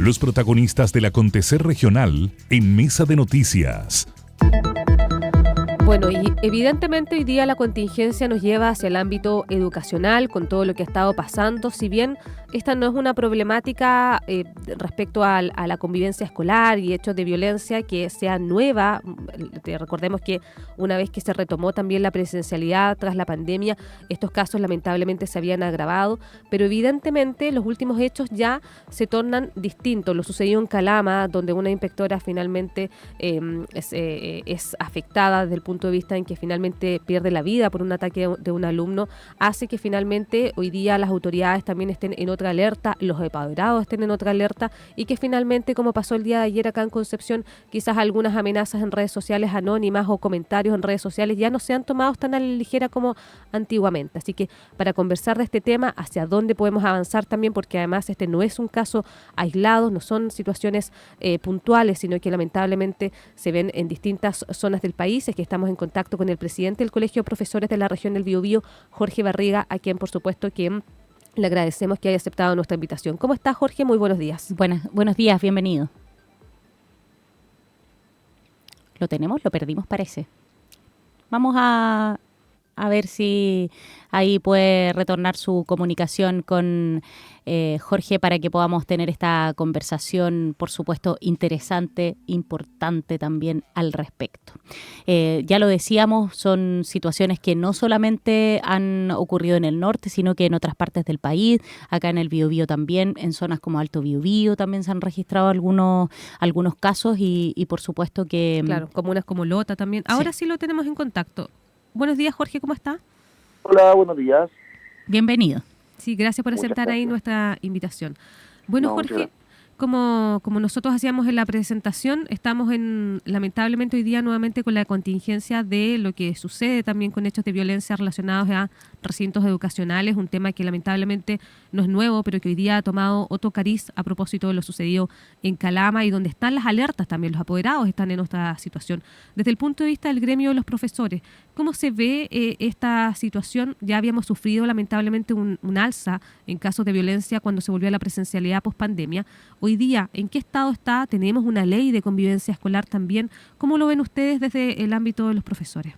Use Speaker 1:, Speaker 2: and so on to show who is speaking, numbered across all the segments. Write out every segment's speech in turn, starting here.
Speaker 1: Los protagonistas del acontecer regional en Mesa de Noticias.
Speaker 2: Bueno, y evidentemente hoy día la contingencia nos lleva hacia el ámbito educacional con todo lo que ha estado pasando. Si bien esta no es una problemática respecto a la convivencia escolar y hechos de violencia que sea nueva, recordemos que una vez que se retomó también la presencialidad tras la pandemia, estos casos lamentablemente se habían agravado, pero evidentemente los últimos hechos ya se tornan distintos. Lo sucedió en Calama, donde una inspectora finalmente es afectada desde el punto de vista en que finalmente pierde la vida por un ataque de un alumno, hace que finalmente hoy día las autoridades también estén en otra alerta, los apoderados estén en otra alerta y que finalmente, como pasó el día de ayer acá en Concepción, quizás algunas amenazas en redes sociales anónimas o comentarios en redes sociales ya no sean tomados tan a la ligera como antiguamente. Así que para conversar de este tema, hacia dónde podemos avanzar también, porque además este no es un caso aislado, no son situaciones puntuales, sino que lamentablemente se ven en distintas zonas del país. Es que estamos en contacto con el presidente del Colegio de Profesores de la región del Biobío, Jorge Barriga, a quien por supuesto que le agradecemos que haya aceptado nuestra invitación. ¿Cómo está, Jorge? Muy buenos días.
Speaker 3: Buenos días, bienvenido. ¿Lo tenemos? Lo perdimos, parece. Vamos a ver si ahí puede retornar su comunicación con Jorge para que podamos tener esta conversación, por supuesto, interesante, importante también al respecto. Ya lo decíamos, son situaciones que no solamente han ocurrido en el norte, sino que en otras partes del país, acá en el Biobío también, en zonas como Alto Biobío también se han registrado algunos casos y por supuesto que...
Speaker 2: Claro, comunas como Lota también. Ahora sí lo tenemos en contacto. Buenos días, Jorge, ¿cómo está?
Speaker 4: Hola, buenos días.
Speaker 3: Bienvenido.
Speaker 2: Sí, gracias por aceptar ahí nuestra invitación. Bueno, Jorge, como nosotros hacíamos en la presentación, estamos lamentablemente hoy día nuevamente con la contingencia de lo que sucede también con hechos de violencia relacionados a recintos educacionales, un tema que lamentablemente no es nuevo, pero que hoy día ha tomado otro cariz a propósito de lo sucedido en Calama y donde están las alertas también, los apoderados están en esta situación. Desde el punto de vista del gremio de los profesores, ¿cómo se ve esta situación? Ya habíamos sufrido lamentablemente un alza en casos de violencia cuando se volvió a la presencialidad post-pandemia. Hoy día, ¿en qué estado está? Tenemos una ley de convivencia escolar también. ¿Cómo lo ven ustedes desde el ámbito de los profesores?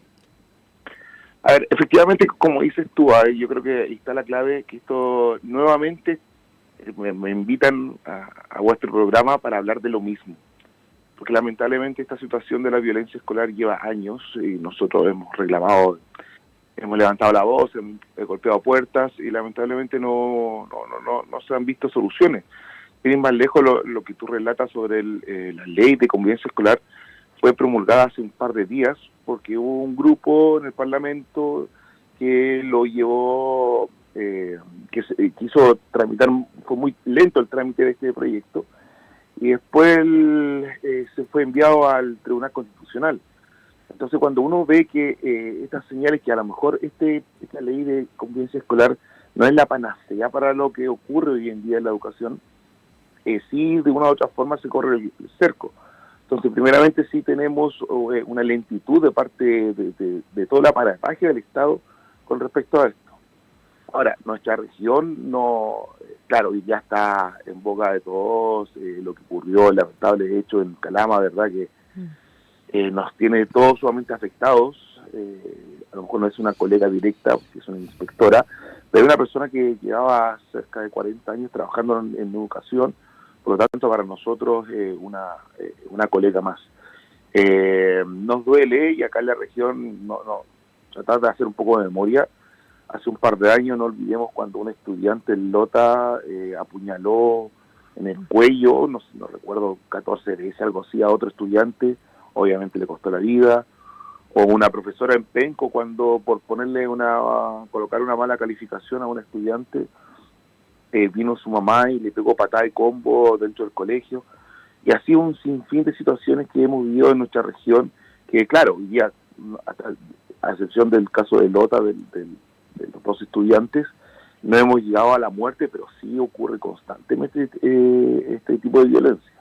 Speaker 4: A ver, efectivamente, como dices tú, yo creo que ahí está la clave, que esto nuevamente me invitan a vuestro programa para hablar de lo mismo. Porque lamentablemente esta situación de la violencia escolar lleva años y nosotros hemos reclamado, hemos levantado la voz, hemos golpeado puertas y lamentablemente no se han visto soluciones. Sin ir más lejos, lo que tú relatas sobre la ley de convivencia escolar fue promulgada hace un par de días porque hubo un grupo en el Parlamento que lo llevó, quiso tramitar, fue muy lento el trámite de este proyecto y después se fue enviado al Tribunal Constitucional. Entonces cuando uno ve que estas señales que a lo mejor esta ley de convivencia escolar no es la panacea para lo que ocurre hoy en día en la educación, sí de una u otra forma se corre el cerco. Entonces, primeramente sí tenemos una lentitud de parte de todo el aparataje del Estado con respecto a esto. Ahora, nuestra región claro, ya está en boca de todos, lo que ocurrió, el lamentable hecho en Calama, verdad que nos tiene todos sumamente afectados. A lo mejor no es una colega directa, porque es una inspectora, pero una persona que llevaba cerca de 40 años trabajando en educación. Por lo tanto, para nosotros una colega más. Nos duele, y acá en la región tratar de hacer un poco de memoria. Hace un par de años, no olvidemos cuando un estudiante en Lota apuñaló en el cuello, no recuerdo, 14 veces, algo así, a otro estudiante, obviamente le costó la vida. O una profesora en Penco cuando por colocar una mala calificación a un estudiante, vino su mamá y le pegó patada y combo dentro del colegio, y así un sinfín de situaciones que hemos vivido en nuestra región, que claro, hoy día, a excepción del caso de Lota, de los dos estudiantes, no hemos llegado a la muerte, pero sí ocurre constantemente este tipo de violencia.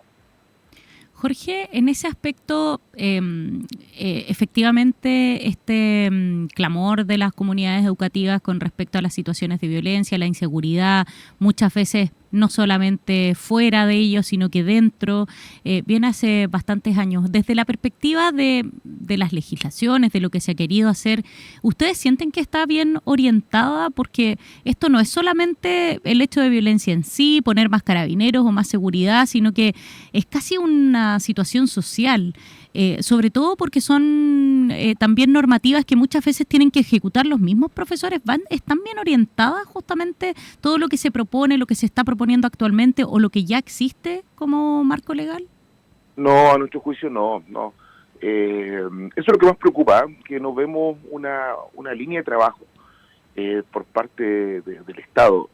Speaker 3: Jorge, en ese aspecto, efectivamente, este clamor de las comunidades educativas con respecto a las situaciones de violencia, la inseguridad, muchas veces no solamente fuera de ellos, sino que dentro, viene hace bastantes años. Desde la perspectiva de las legislaciones, de lo que se ha querido hacer, ¿ustedes sienten que está bien orientada? Porque esto no es solamente el hecho de violencia en sí, poner más carabineros o más seguridad, sino que es casi una situación social. Sobre todo porque son también normativas que muchas veces tienen que ejecutar los mismos profesores. ¿Están bien orientadas justamente todo lo que se propone, lo que se está proponiendo actualmente o lo que ya existe como marco legal?
Speaker 4: No, a nuestro juicio no. Eso es lo que más preocupa, que no vemos una línea de trabajo por parte del Estado.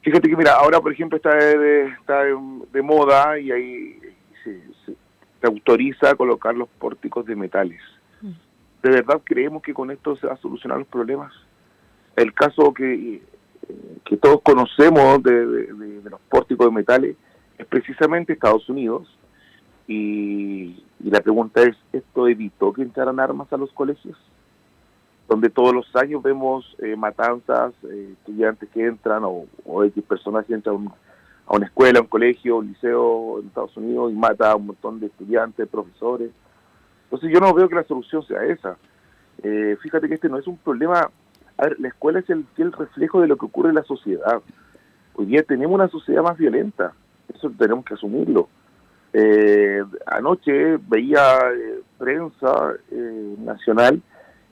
Speaker 4: Fíjate que, mira, ahora por ejemplo está de moda y ahí se autoriza colocar los pórticos de metales. ¿De verdad creemos que con esto se va a solucionar los problemas? El caso que todos conocemos de los pórticos de metales es precisamente Estados Unidos, y la pregunta es, ¿esto evitó que entraran armas a los colegios? Donde todos los años vemos matanzas, estudiantes que entran o X personas que entran a una escuela, a un colegio, un liceo en Estados Unidos y mata a un montón de estudiantes, profesores. Entonces yo no veo que la solución sea esa. Fíjate que este no es un problema. A ver, la escuela es el fiel reflejo de lo que ocurre en la sociedad. Hoy día tenemos una sociedad más violenta, eso tenemos que asumirlo. Anoche veía prensa nacional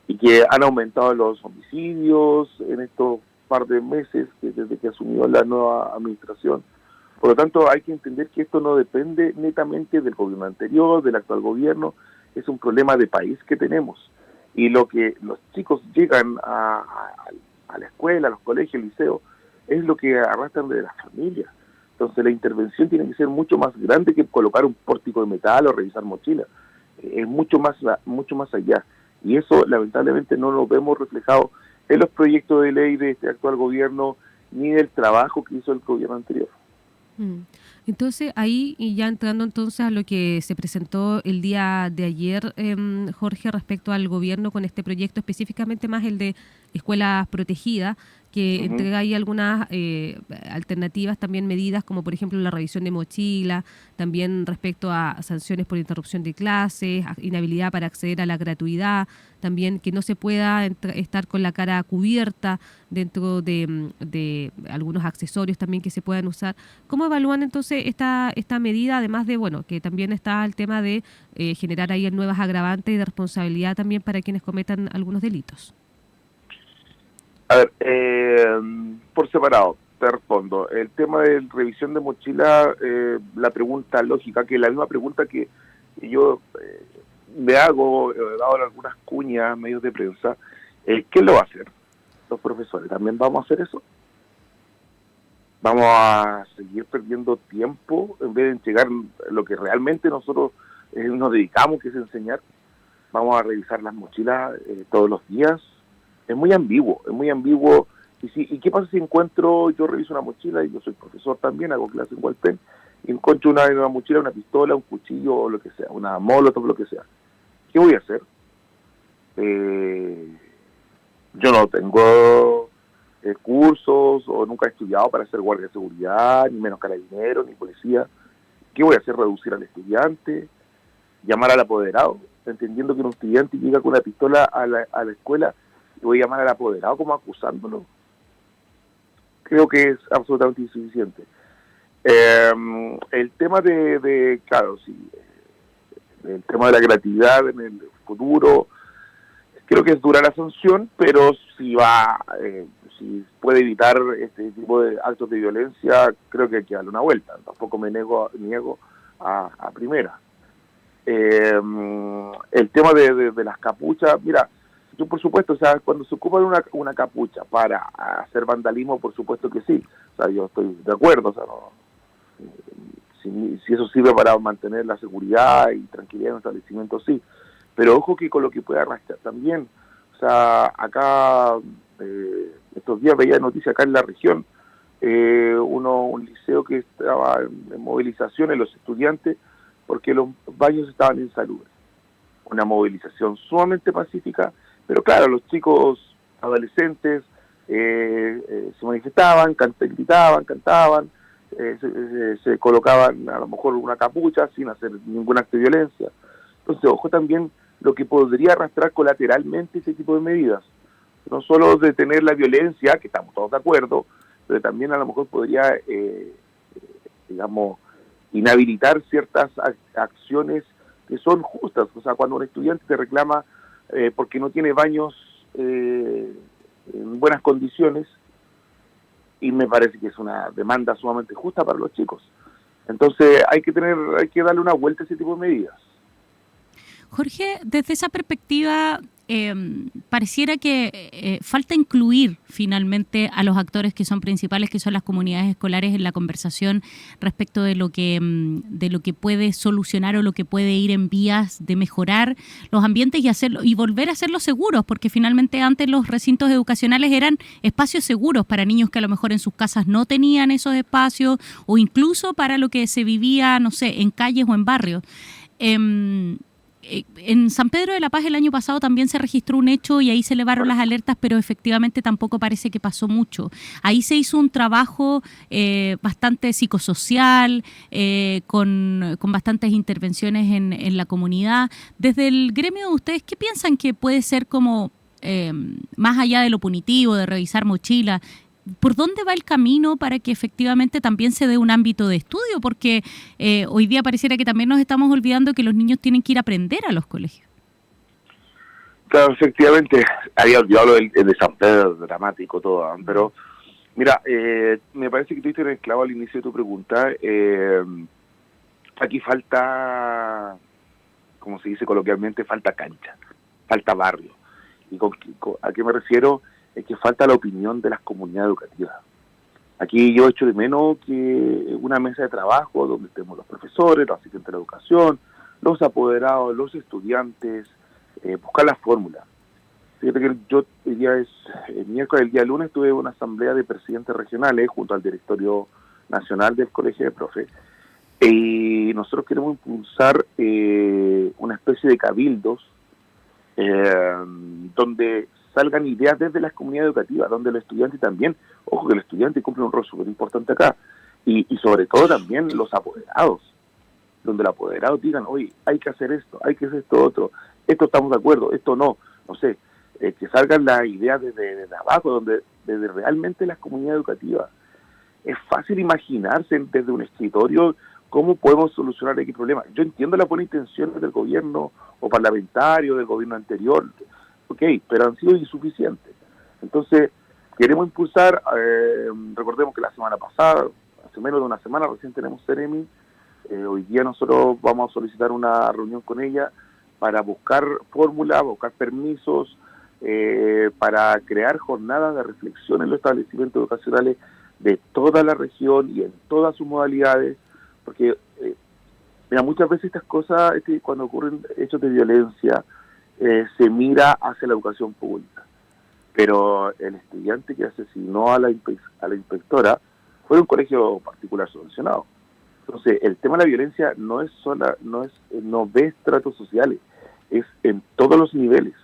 Speaker 4: y que han aumentado los homicidios en estos par de meses desde que asumió la nueva administración. Por lo tanto, hay que entender que esto no depende netamente del gobierno anterior, del actual gobierno, es un problema de país que tenemos. Y lo que los chicos llegan a la escuela, a los colegios, al liceo, es lo que arrastran de las familias. Entonces la intervención tiene que ser mucho más grande que colocar un pórtico de metal o revisar mochilas. Es mucho más allá. Y eso lamentablemente no lo vemos reflejado en los proyectos de ley de este actual gobierno, ni del trabajo que hizo el gobierno anterior.
Speaker 2: Entonces, ahí, y ya entrando entonces a lo que se presentó el día de ayer, Jorge, respecto al gobierno con este proyecto, específicamente más el de escuelas protegidas, que entrega ahí algunas alternativas, también medidas como por ejemplo la revisión de mochila, también respecto a sanciones por interrupción de clases, inhabilidad para acceder a la gratuidad, también que no se pueda estar con la cara cubierta dentro de algunos accesorios también que se puedan usar. ¿Cómo evalúan entonces esta medida, además de, bueno, que también está el tema de generar ahí nuevas agravantes y de responsabilidad también para quienes cometan algunos delitos?
Speaker 4: A ver, por separado, te respondo. El tema de revisión de mochila, la pregunta lógica, que es la misma pregunta que yo me hago, he dado algunas cuñas a medios de prensa, ¿quién lo va a hacer? Los profesores. ¿También vamos a hacer eso? ¿Vamos a seguir perdiendo tiempo en vez de entregar lo que realmente nosotros nos dedicamos, que es enseñar? ¿Vamos a revisar las mochilas todos los días? Es muy ambiguo. ¿Y qué pasa si yo reviso una mochila, y yo soy profesor también, hago clase en Walpen, y encuentro una mochila, una pistola, un cuchillo o lo que sea, una molotov, lo que sea? ¿Qué voy a hacer? Yo no tengo cursos o nunca he estudiado para ser guardia de seguridad, ni menos carabinero, ni policía. ¿Qué voy a hacer? ¿Reducir al estudiante? ¿Llamar al apoderado? Entendiendo que un estudiante llega con una pistola a la escuela, y voy a llamar al apoderado como acusándolo. Creo que es absolutamente insuficiente. El tema claro, sí, el tema de la gratuidad en el futuro, creo que es dura la sanción, pero si puede evitar este tipo de actos de violencia, creo que hay que darle una vuelta. Tampoco me niego a primera. El tema de las capuchas, mira, yo por supuesto, o sea, cuando se ocupa una capucha para hacer vandalismo, por supuesto que sí. O sea, yo estoy de acuerdo, o sea, si eso sirve para mantener la seguridad y tranquilidad en un establecimiento, sí. Pero ojo que con lo que puede arrastrar también. O sea, acá, estos días veía noticias acá en la región, un liceo que estaba en movilización en los estudiantes porque los baños estaban insalubres. Una movilización sumamente pacífica, pero claro, los chicos adolescentes se manifestaban, gritaban, cantaban, se colocaban a lo mejor una capucha sin hacer ningún acto de violencia. Entonces, ojo también lo que podría arrastrar colateralmente ese tipo de medidas. No solo detener la violencia, que estamos todos de acuerdo, pero también a lo mejor podría, digamos, inhabilitar ciertas acciones que son justas. O sea, cuando un estudiante te reclama porque no tiene baños en buenas condiciones, y me parece que es una demanda sumamente justa para los chicos. Entonces hay que darle una vuelta a ese tipo de medidas.
Speaker 3: Jorge, desde esa perspectiva, pareciera que falta incluir finalmente a los actores que son principales, que son las comunidades escolares, en la conversación respecto de lo que puede solucionar o lo que puede ir en vías de mejorar los ambientes y volver a hacerlos seguros, porque finalmente antes los recintos educacionales eran espacios seguros para niños que a lo mejor en sus casas no tenían esos espacios, o incluso para lo que se vivía, no sé, en calles o en barrios. En San Pedro de la Paz el año pasado también se registró un hecho y ahí se elevaron las alertas, pero efectivamente tampoco parece que pasó mucho. Ahí se hizo un trabajo bastante psicosocial, con bastantes intervenciones en la comunidad. Desde el gremio de ustedes, ¿qué piensan que puede ser como, más allá de lo punitivo, de revisar mochilas, por dónde va el camino para que efectivamente también se dé un ámbito de estudio? Porque hoy día pareciera que también nos estamos olvidando que los niños tienen que ir a aprender a los colegios.
Speaker 4: Claro, efectivamente, había olvidado el de San Pedro, dramático todo, pero mira, me parece que tú estás esclavo al inicio de tu pregunta. Aquí falta, como se dice coloquialmente, falta cancha, falta barrio. ¿Y a qué me refiero? Es que falta la opinión de las comunidades educativas. Aquí yo echo de menos que una mesa de trabajo donde estemos los profesores, los asistentes de la educación, los apoderados, los estudiantes, buscar la fórmula. Fíjate que yo el miércoles, el día lunes, tuve una asamblea de presidentes regionales junto al directorio nacional del Colegio de Profes, y nosotros queremos impulsar una especie de cabildos donde salgan ideas desde las comunidades educativas, donde los estudiantes también, ojo que el estudiante cumple un rol súper importante acá, y sobre todo también los apoderados, donde los apoderados digan, oye, hay que hacer esto, hay que hacer esto otro, esto estamos de acuerdo, esto no sé, que salgan las ideas desde abajo, desde realmente las comunidades educativas. Es fácil imaginarse desde un escritorio cómo podemos solucionar X problema. Yo entiendo las buenas intenciones del gobierno o parlamentario, del gobierno anterior, pero han sido insuficientes. Entonces, queremos impulsar, recordemos que la semana pasada, hace menos de una semana, recién tenemos Ceremi, hoy día nosotros vamos a solicitar una reunión con ella para buscar fórmulas, buscar permisos, para crear jornadas de reflexión en los establecimientos educacionales de toda la región y en todas sus modalidades, porque mira, muchas veces estas cosas, cuando ocurren hechos de violencia, se mira hacia la educación pública, pero el estudiante que asesinó a la inspectora fue un colegio particular subvencionado. Entonces, el tema de la violencia no ve estratos sociales, es en todos los niveles.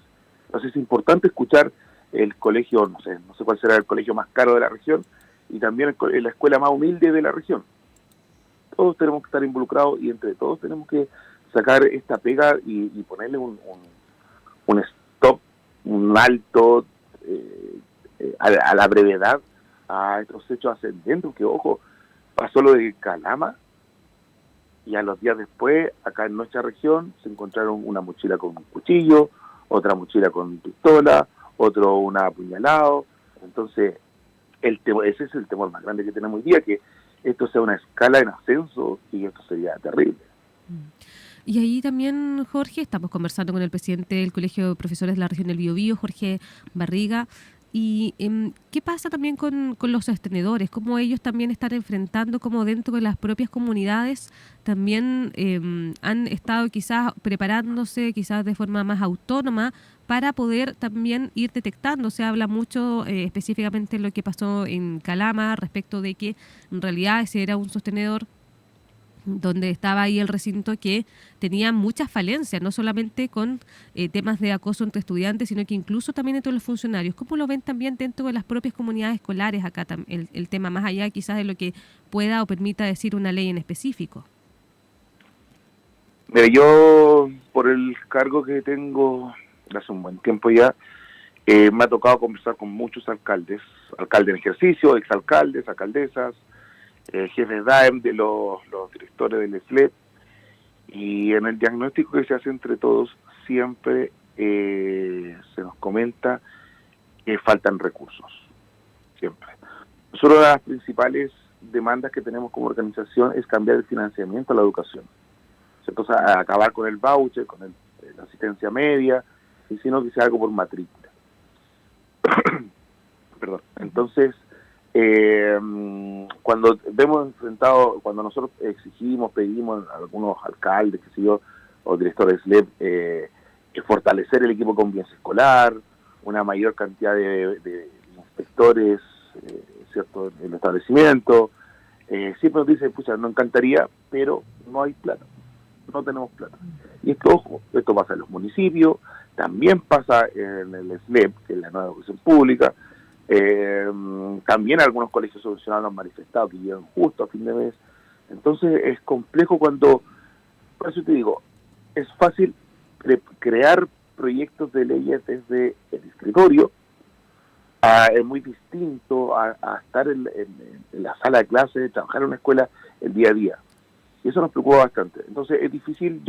Speaker 4: Entonces, es importante escuchar el colegio, no sé cuál será el colegio más caro de la región, y también la escuela más humilde de la región. Todos tenemos que estar involucrados y entre todos tenemos que sacar esta pega y ponerle un stop, un alto a la brevedad a estos hechos ascendentes, que ojo, pasó lo de Calama y a los días después acá en nuestra región se encontraron una mochila con un cuchillo, otra mochila con pistola, otro una apuñalado. Entonces ese es el temor más grande que tenemos hoy día, que esto sea una escala en ascenso, y esto sería terrible.
Speaker 2: Y ahí también, Jorge, estamos conversando con el presidente del Colegio de Profesores de la Región del Biobío, Jorge Barriga. ¿Y qué pasa también con los sostenedores? ¿Cómo ellos también están enfrentando, como dentro de las propias comunidades también han estado quizás preparándose, quizás de forma más autónoma, para poder también ir detectando? Se habla mucho específicamente de lo que pasó en Calama respecto de que en realidad ese era un sostenedor donde estaba ahí el recinto, que tenía muchas falencias, no solamente con temas de acoso entre estudiantes, sino que incluso también entre los funcionarios. ¿Cómo lo ven también dentro de las propias comunidades escolares acá el tema, más allá quizás de lo que pueda o permita decir una ley en específico?
Speaker 4: Mira, yo por el cargo que tengo hace un buen tiempo ya, me ha tocado conversar con muchos alcaldes en ejercicio, exalcaldes, alcaldesas, jefes DAEM, de los directores del SLEP, y en el diagnóstico que se hace entre todos siempre se nos comenta que faltan recursos, siempre. Nosotros, una de las principales demandas que tenemos como organización es cambiar el financiamiento a la educación. Entonces, a acabar con el voucher, con la asistencia media, y sino que sea algo por matrícula. Perdón. Entonces, cuando cuando nosotros exigimos, pedimos a algunos alcaldes, qué sé yo, o directores de SLEP, fortalecer el equipo de convivencia escolar, una mayor cantidad de inspectores, ¿cierto?, en el establecimiento, siempre nos dicen, pucha, nos encantaría, pero no hay plata. No tenemos plata. Y esto pasa en los municipios, también pasa en el SLEP, que es la nueva educación pública, también algunos colegios subvencionados han manifestado que llegan justo a fin de mes. Entonces es complejo por eso te digo, es fácil crear proyectos de leyes desde el escritorio, es muy distinto a estar en la sala de clases, trabajar en una escuela el día a día. Y eso nos preocupa bastante. Entonces es difícil,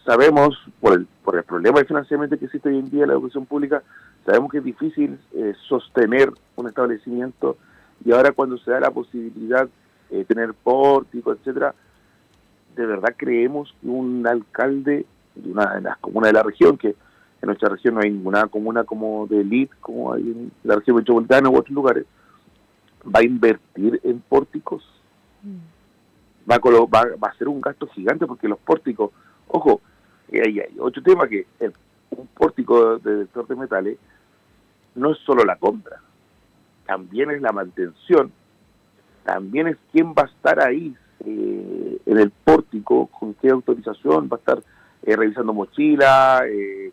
Speaker 4: sabemos, por el problema de financiamiento que existe hoy en día en la educación pública, sabemos que es difícil sostener un establecimiento, y ahora cuando se da la posibilidad de tener pórtico, etcétera, de verdad creemos que un alcalde de una de las comunas de la región, que en nuestra región no hay ninguna comuna como de élite, como hay en la región metropolitana u otros lugares, va a invertir en pórticos. Va a ser un gasto gigante, porque los pórticos, ojo, hay otro tema, que un pórtico de detector de metales no es solo la compra, también es la mantención, también es quién va a estar ahí en el pórtico, con qué autorización va a estar revisando mochila,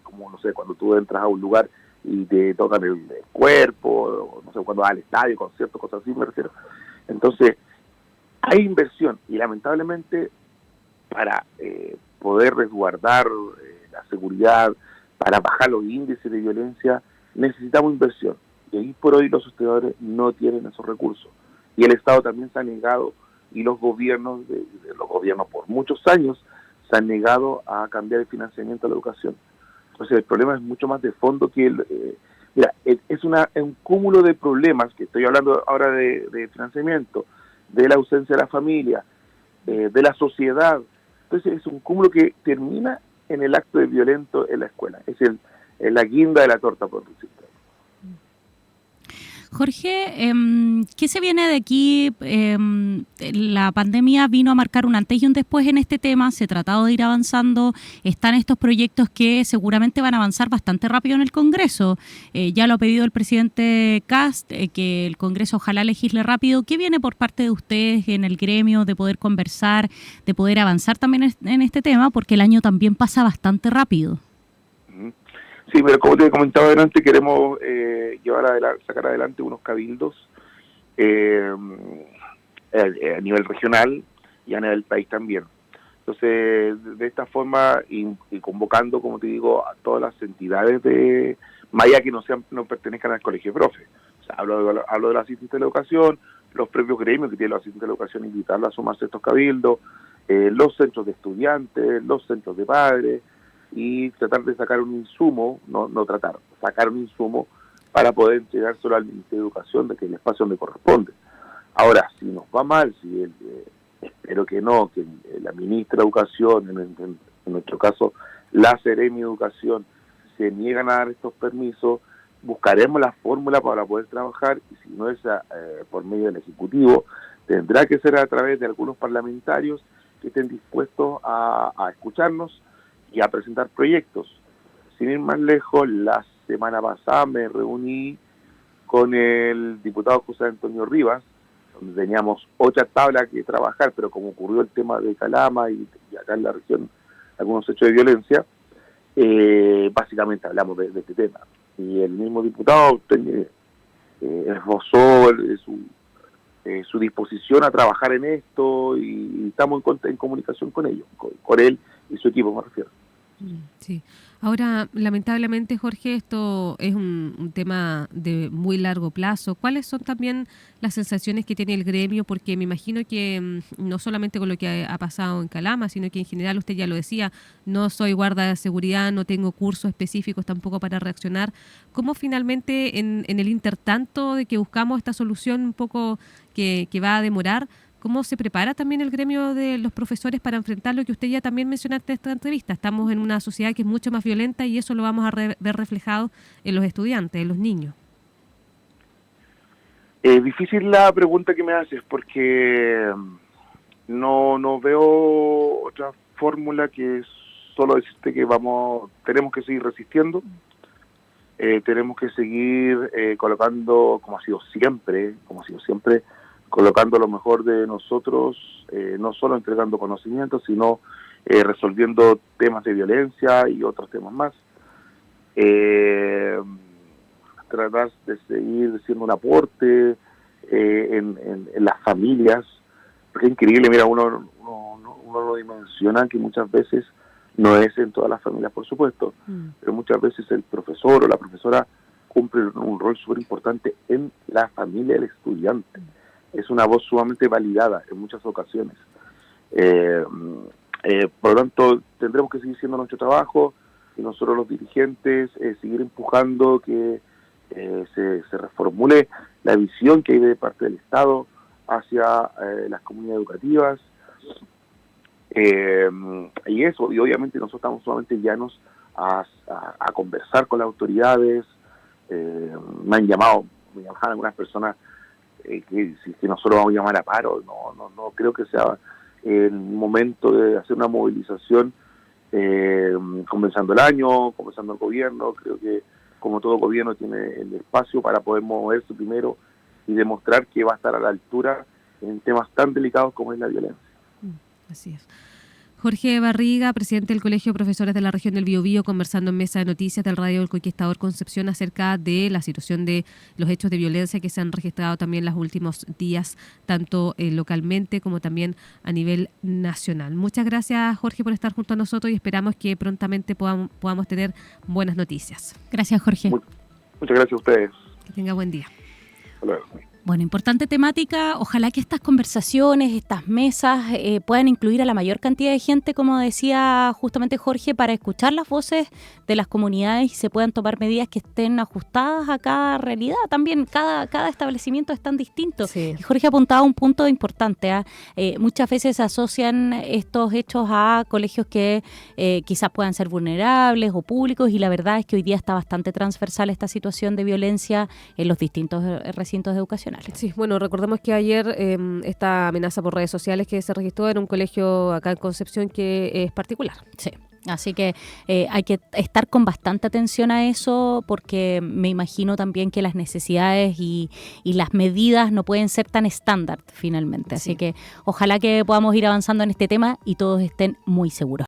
Speaker 4: como no sé, cuando tú entras a un lugar y te tocan el cuerpo, o no sé, cuando vas al estadio, conciertos, cosas así, me refiero. Entonces, hay inversión, y lamentablemente para poder resguardar la seguridad, para bajar los índices de violencia, necesitamos inversión. Y ahí por hoy los estudiadores no tienen esos recursos. Y el Estado también se ha negado, y los gobiernos por muchos años se han negado a cambiar el financiamiento a la educación. Entonces el problema es mucho más de fondo que es un cúmulo de problemas, que estoy hablando ahora de financiamiento, de la ausencia de la familia, de la sociedad. Entonces es un cúmulo que termina en el acto de violento en la escuela. Es la guinda de la torta, por decirlo.
Speaker 3: Jorge, ¿qué se viene de aquí? La pandemia vino a marcar un antes y un después en este tema, se ha tratado de ir avanzando, están estos proyectos que seguramente van a avanzar bastante rápido en el Congreso. Ya lo ha pedido el presidente Kast, que el Congreso ojalá legisle rápido. ¿Qué viene por parte de ustedes en el gremio de poder conversar, de poder avanzar también en este tema? Porque el año también pasa bastante rápido.
Speaker 4: Sí, pero como te he comentado adelante, queremos sacar adelante unos cabildos a nivel regional y a nivel país también. Entonces, de esta forma, y convocando, como te digo, a todas las entidades más allá que no pertenezcan al colegio de profe. O sea, hablo de los asistentes de la educación, los propios gremios que tienen los asistentes de la educación, invitarlos a sumarse a estos cabildos, los centros de estudiantes, los centros de padres, y tratar de sacar un insumo, sacar un insumo para poder entregárselo al Ministerio de Educación, de que el espacio donde corresponde. Ahora, si nos va mal, espero que no, que la ministra de Educación, en nuestro caso la Seremi de Educación, se niegan a dar estos permisos, buscaremos la fórmula para poder trabajar, y si no es por medio del Ejecutivo, tendrá que ser a través de algunos parlamentarios que estén dispuestos a escucharnos y a presentar proyectos. Sin ir más lejos, la semana pasada me reuní con el diputado José Antonio Rivas, donde teníamos 8 tablas que trabajar, pero como ocurrió el tema de Calama y acá en la región algunos hechos de violencia, básicamente hablamos de este tema. Y el mismo diputado esbozó su disposición a trabajar en esto y estamos en comunicación con ellos, con él y su equipo, me refiero.
Speaker 2: Sí. Ahora, lamentablemente, Jorge, esto es un tema de muy largo plazo. ¿Cuáles son también las sensaciones que tiene el gremio? Porque me imagino que no solamente con lo que ha pasado en Calama, sino que en general, usted ya lo decía, no soy guarda de seguridad, no tengo cursos específicos tampoco para reaccionar. ¿Cómo finalmente, en el intertanto de que buscamos esta solución un poco que va a demorar, cómo se prepara también el gremio de los profesores para enfrentar lo que usted ya también mencionaste en esta entrevista? Estamos en una sociedad que es mucho más violenta y eso lo vamos a ver reflejado en los estudiantes, en los niños.
Speaker 4: Es difícil la pregunta que me haces porque no veo otra fórmula que solo decirte que tenemos que seguir resistiendo, tenemos que seguir colocando, como ha sido siempre, colocando lo mejor de nosotros, no solo entregando conocimientos, sino resolviendo temas de violencia y otros temas más. Tratar de seguir siendo un aporte en las familias, porque es increíble, mira, uno lo dimensiona que muchas veces no es en todas las familias, por supuesto, pero muchas veces el profesor o la profesora cumple un rol súper importante en la familia del estudiante. Es una voz sumamente validada en muchas ocasiones. Por lo tanto, tendremos que seguir haciendo nuestro trabajo y nosotros los dirigentes seguir empujando que se reformule la visión que hay de parte del Estado hacia las comunidades educativas. Y obviamente nosotros estamos solamente llanos a conversar con las autoridades. Me llamaban algunas personas que nosotros vamos a llamar a paro. No creo que sea el momento de hacer una movilización comenzando el año, comenzando el gobierno. Creo que como todo gobierno tiene el espacio para poder moverse primero y demostrar que va a estar a la altura en temas tan delicados como es la violencia.
Speaker 2: Así es. Jorge Barriga, presidente del Colegio de Profesores de la Región del Biobío, conversando en Mesa de Noticias del Radio del Conquistador Concepción acerca de la situación de los hechos de violencia que se han registrado también los últimos días, tanto localmente como también a nivel nacional. Muchas gracias, Jorge, por estar junto a nosotros y esperamos que prontamente podamos tener buenas noticias.
Speaker 3: Gracias, Jorge.
Speaker 4: Muchas gracias a ustedes.
Speaker 2: Que tenga buen día.
Speaker 4: Hasta luego.
Speaker 3: Bueno, importante temática. Ojalá que estas conversaciones, estas mesas puedan incluir a la mayor cantidad de gente, como decía justamente Jorge, para escuchar las voces de las comunidades y se puedan tomar medidas que estén ajustadas a cada realidad. También cada establecimiento es tan distinto.
Speaker 2: Sí.
Speaker 3: Y Jorge apuntaba a un punto importante. Muchas veces se asocian estos hechos a colegios que quizás puedan ser vulnerables o públicos y la verdad es que hoy día está bastante transversal esta situación de violencia en los distintos recintos de educación.
Speaker 2: Sí, bueno, recordemos que ayer esta amenaza por redes sociales que se registró en un colegio acá en Concepción que es particular.
Speaker 3: Sí. Así que hay que estar con bastante atención a eso porque me imagino también que las necesidades y las medidas no pueden ser tan estándar finalmente. Así que ojalá que podamos ir avanzando en este tema y todos estén muy seguros.